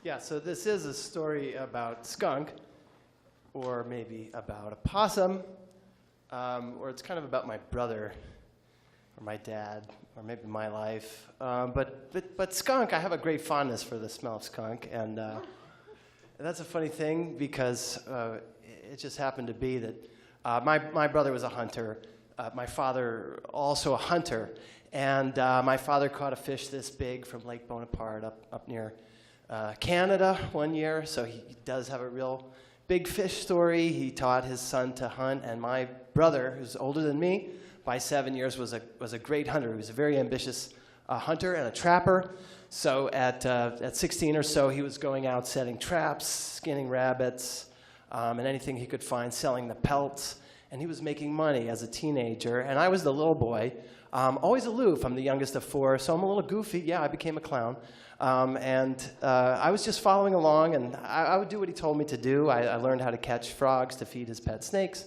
Yeah, so this is a story about skunk, or maybe about a possum, or it's kind of about my brother, or my dad, or maybe my life. But skunk, I have a great fondness for the smell of skunk, and that's a funny thing because it just happened to be that my brother was a hunter, my father also a hunter, and my father caught a fish this big from Lake Bonaparte up near Canada one year, so he does have a real big fish story. He taught his son to hunt, and my brother, who's older than me by 7 years, was a great hunter. He was a very ambitious hunter and a trapper. So at 16 or so, he was going out setting traps, skinning rabbits, and anything he could find, selling the pelts. And he was making money as a teenager. And I was the little boy, always aloof. I'm the youngest of four, so I'm a little goofy. Yeah, I became a clown. I was just following along, and I would do what he told me to do. I learned how to catch frogs to feed his pet snakes.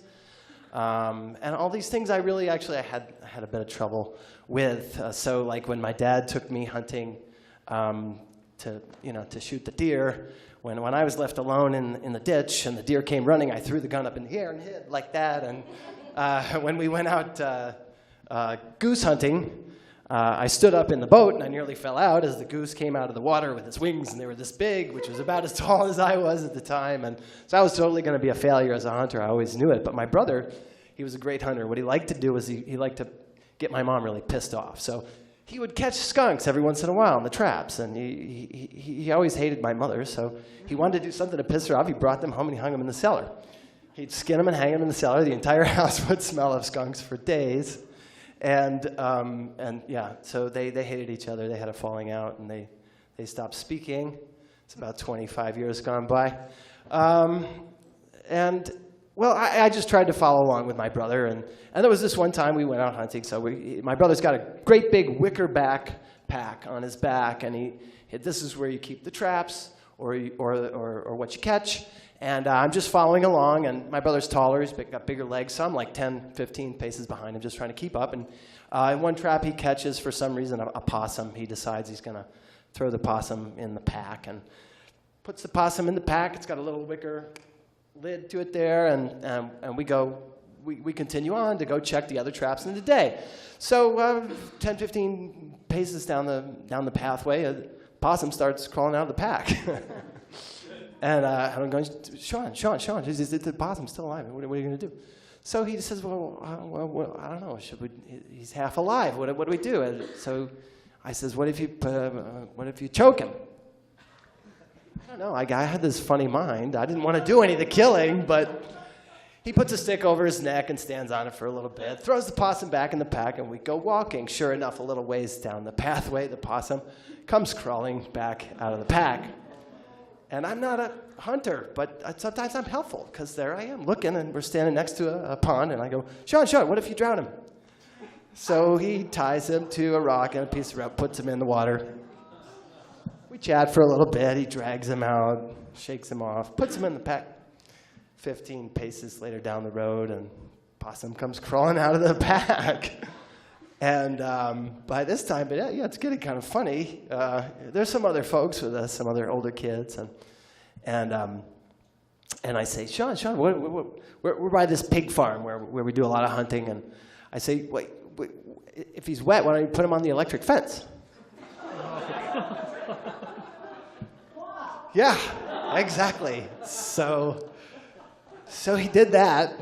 And all these things I had a bit of trouble with. So like when my dad took me hunting to shoot the deer, when I was left alone in the ditch and the deer came running, I threw the gun up in the air and hid like that. And when we went out goose hunting, I stood up in the boat and I nearly fell out as the goose came out of the water with its wings, and they were this big, which was about as tall as I was at the time. And so I was totally going to be a failure as a hunter. I always knew it. But my brother, he was a great hunter. What he liked to do was he liked to get my mom really pissed off. So he would catch skunks every once in a while in the traps, and he always hated my mother, so he wanted to do something to piss her off. He brought them home and he hung them in the cellar. He'd skin them and hang them in the cellar. The entire house would smell of skunks for days. And yeah, so they hated each other. They had a falling out, and they stopped speaking. It's about 25 years gone by. Well, I just tried to follow along with my brother, and there was this one time we went out hunting. So my brother's got a great big wicker backpack on his back, and this is where you keep the traps or what you catch. And I'm just following along, and my brother's taller. He's got bigger legs, so I'm like 10, 15 paces behind him, just trying to keep up. And in one trap he catches, for some reason, a possum. He decides he's going to throw the possum in the pack and puts the possum in the pack. It's got a little wicker lid to it there, and we continue on to go check the other traps in the day. So 10, 15 paces down the pathway, a possum starts crawling out of the pack. And I'm going, Sean, is the possum still alive? What are you going to do? So he says, well, I don't know. He's half alive. What do we do? And so I says, what if you choke him? I don't know. I had this funny mind. I didn't want to do any of the killing, but he puts a stick over his neck and stands on it for a little bit, throws the possum back in the pack, and we go walking. Sure enough, a little ways down the pathway, the possum comes crawling back out of the pack. And I'm not a hunter, but sometimes I'm helpful, because there I am looking, and we're standing next to a pond, and I go, Sean, what if you drown him? So he ties him to a rock and a piece of rope, puts him in the water. We chat for a little bit. He drags him out, shakes him off, puts him in the pack. 15 paces later down the road, and possum comes crawling out of the pack. And by this time, but yeah, it's getting kind of funny. There's some other folks with us, some other older kids, and I say, Sean, we're by this pig farm where we do a lot of hunting, and I say, wait, if he's wet, why don't you put him on the electric fence? Yeah, exactly. So he did that.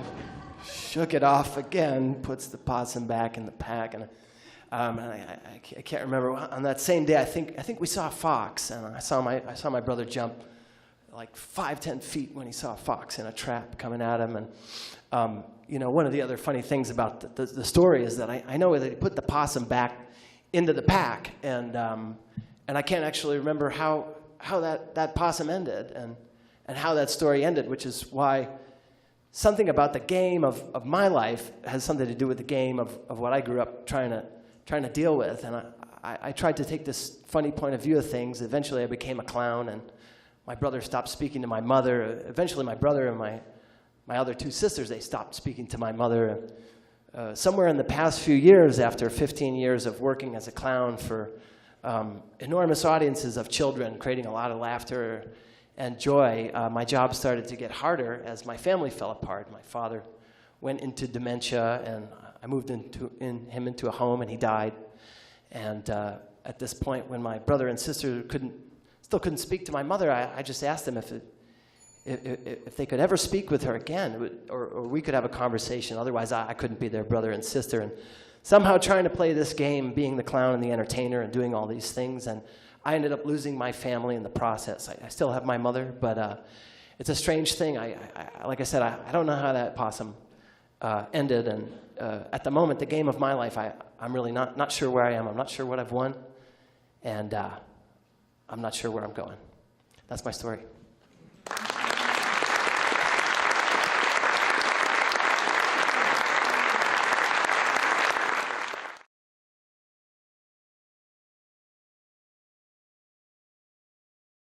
Shook it off again, puts the possum back in the pack, and I can't remember. On that same day, I think we saw a fox, and I saw my brother jump like 5-10 feet when he saw a fox in a trap coming at him. And one of the other funny things about the story is that I know that he put the possum back into the pack, and I can't actually remember how that possum ended and how that story ended, which is why something about the game of my life has something to do with the game of what I grew up trying to deal with. And I tried to take this funny point of view of things. Eventually I became a clown, and my brother stopped speaking to my mother. Eventually my brother and my other two sisters, they stopped speaking to my mother. Somewhere in the past few years, after 15 years of working as a clown for enormous audiences of children, creating a lot of laughter and joy. My job started to get harder as my family fell apart. My father went into dementia, and I moved him into a home, and he died. And at this point, when my brother and sister still couldn't speak to my mother, I just asked them if they could ever speak with her again, or we could have a conversation. Otherwise, I couldn't be their brother and sister. And somehow trying to play this game, being the clown and the entertainer and doing all these things, and I ended up losing my family in the process. I still have my mother, but it's a strange thing. Like I said, I don't know how that Possum ended, and at the moment, the game of my life, I'm really not sure where I am. I'm not sure what I've won, and I'm not sure where I'm going. That's my story.